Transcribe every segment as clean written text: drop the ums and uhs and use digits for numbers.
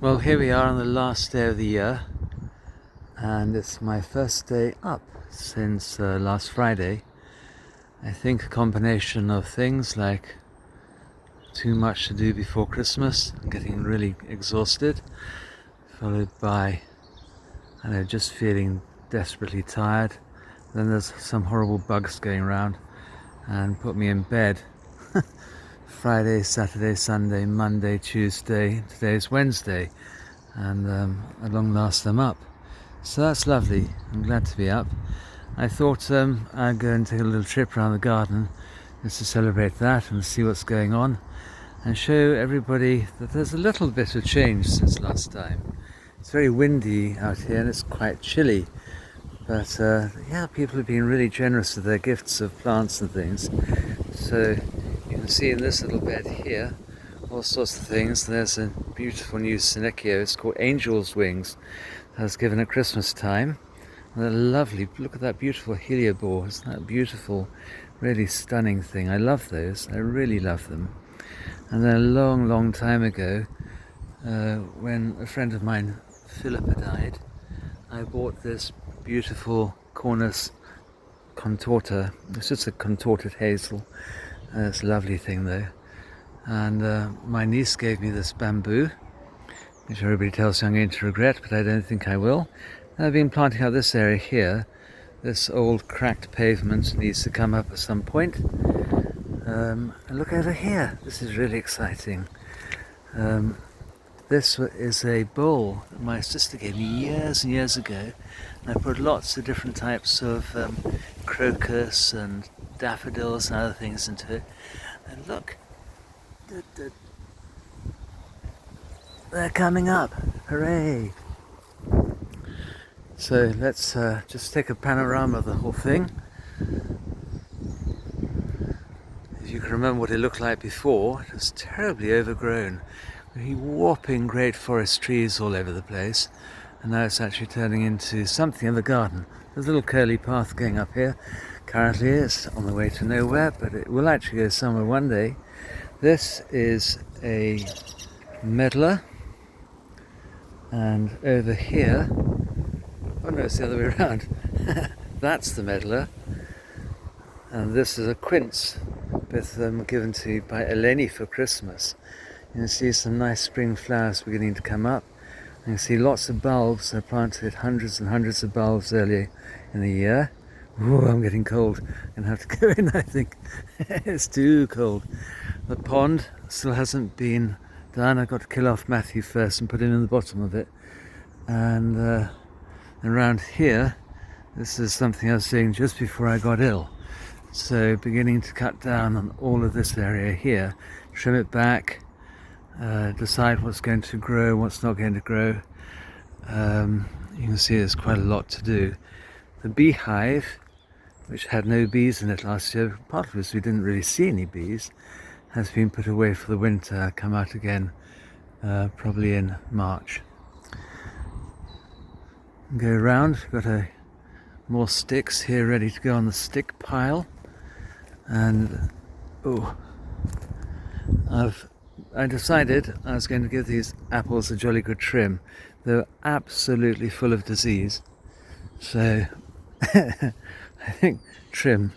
Well, here we are on the last day of the year, and it's my first day up since last Friday. I think a combination of things like too much to do before Christmas, getting really exhausted, followed by, just feeling desperately tired. Then there's some horrible bugs going around and put me in bed. Friday, Saturday, Sunday, Monday, Tuesday, today's Wednesday, and at long last I'm up. So that's lovely. I'm glad to be up. I thought I'd go and take a little trip around the garden just to celebrate that and see what's going on and show everybody that there's a little bit of change since last time. It's very windy out here and it's quite chilly, but people have been really generous with their gifts of plants and things. So you can see in this little bed here all sorts of things. There's a beautiful new Synechia. It's called Angel's Wings. That was given at Christmas time. And they're lovely. Look at that beautiful heliobore. Isn't that beautiful, really stunning thing? I love those. I really love them. And then a long, long time ago, when a friend of mine, Philippa, died, I bought this beautiful Cornus contorta. It's just a contorted hazel. It's a lovely thing though. And my niece gave me this bamboo, which everybody tells me I'm going to regret, but I don't think I will. And I've been planting out this area here. This old cracked pavement needs to come up at some point. And look over here. This is really exciting. This is a bowl that my sister gave me years and years ago. And I put lots of different types of crocus and daffodils and other things into it. And look, they're coming up. Hooray! So let's just take a panorama of the whole thing. If you can remember what it looked like before, it was terribly overgrown. Really whopping great forest trees all over the place. And now it's actually turning into something in the garden. There's a little curly path going up here. Currently it's on the way to nowhere, but it will actually go somewhere one day. This is a medlar, and over here, oh no, it's the other way around. That's the medlar, and this is a quince, both of them given to me by Eleni for Christmas. You can see some nice spring flowers beginning to come up. You can see lots of bulbs. I planted hundreds and hundreds of bulbs earlier in the year. Ooh, I'm getting cold. I'm going to have to go in, I think. It's too cold. The pond still hasn't been done. I've got to kill off Matthew first and put him in the bottom of it. And around here, this is something I was doing just before I got ill. So beginning to cut down on all of this area here, trim it back, decide what's going to grow, what's not going to grow. You can see there's quite a lot to do. The beehive, which had no bees in it last year, partly because we didn't really see any bees, has been put away for the winter, come out again probably in March. Go around, we've got more sticks here ready to go on the stick pile. And I decided I was going to give these apples a jolly good trim. They're absolutely full of disease. So I think trim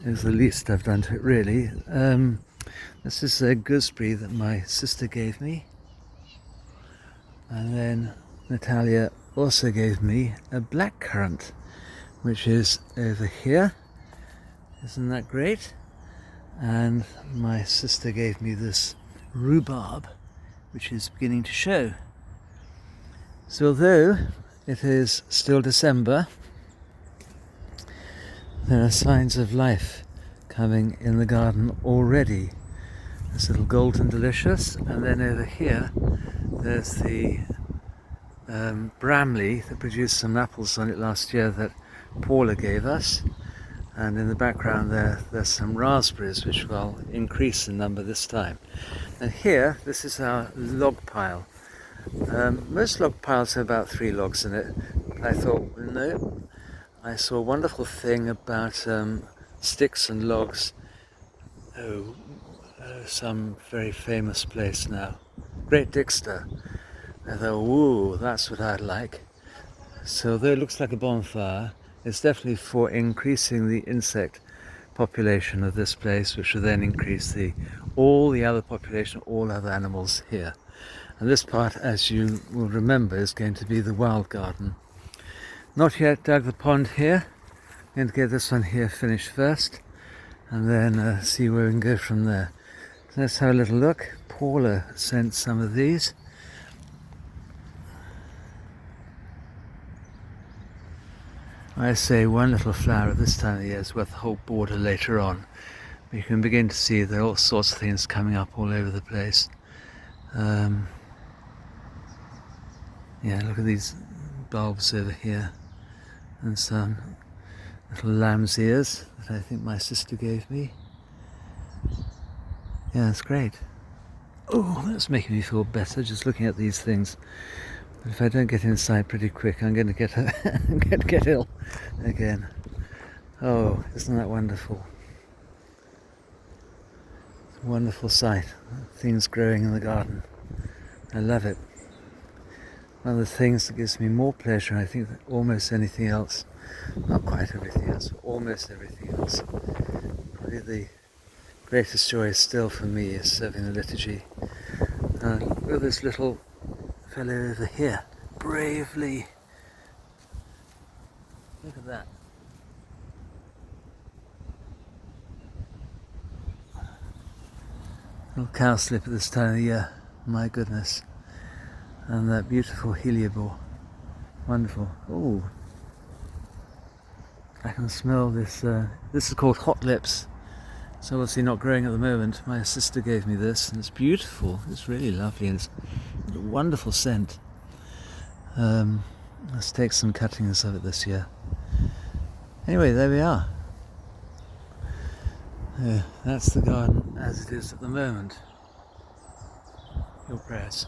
is the least I've done to it, really. This is a gooseberry that my sister gave me. And then Natalia also gave me a blackcurrant, which is over here. Isn't that great? And my sister gave me this rhubarb, which is beginning to show. So although it is still December, there are signs of life coming in the garden already. This little golden delicious, and then over here there's the Bramley that produced some apples on it last year that Paula gave us. And in the background there's some raspberries which will increase in number this time. And here, this is our log pile. Most log piles have about 3 logs in it. I thought, no. I saw a wonderful thing about sticks and logs. Some very famous place now. Great Dixter. I thought, whoa, that's what I'd like. So although it looks like a bonfire, it's definitely for increasing the insect population of this place, which will then increase all the other population, all other animals here. And this part, as you will remember, is going to be the wild garden. Not yet dug the pond here. I'm going to get this one here finished first, and then see where we can go from there. So let's have a little look. Paula sent some of these. I say one little flower at this time of the year is worth the whole border later on. But you can begin to see there are all sorts of things coming up all over the place. Yeah, look at these bulbs over here, and some little lamb's ears that I think my sister gave me. Yeah, it's great. Oh, that's making me feel better just looking at these things. But if I don't get inside pretty quick, I'm going to get ill again. Oh, isn't that wonderful? It's a wonderful sight. Things growing in the garden. I love it. One of the things that gives me more pleasure, I think, than almost anything else, not quite everything else, but almost everything else, probably the greatest joy still for me is serving the liturgy. Look at this little fellow over here, bravely. Look at that. Little cowslip at this time of the year, my goodness. And that beautiful heliobore, wonderful. Oh, I can smell this. This is called hot lips. It's obviously not growing at the moment. My sister gave me this, and it's beautiful. It's really lovely, and it's a wonderful scent. Let's take some cuttings of it this year. Anyway, there we are. That's the garden as it is at the moment. Your prayers.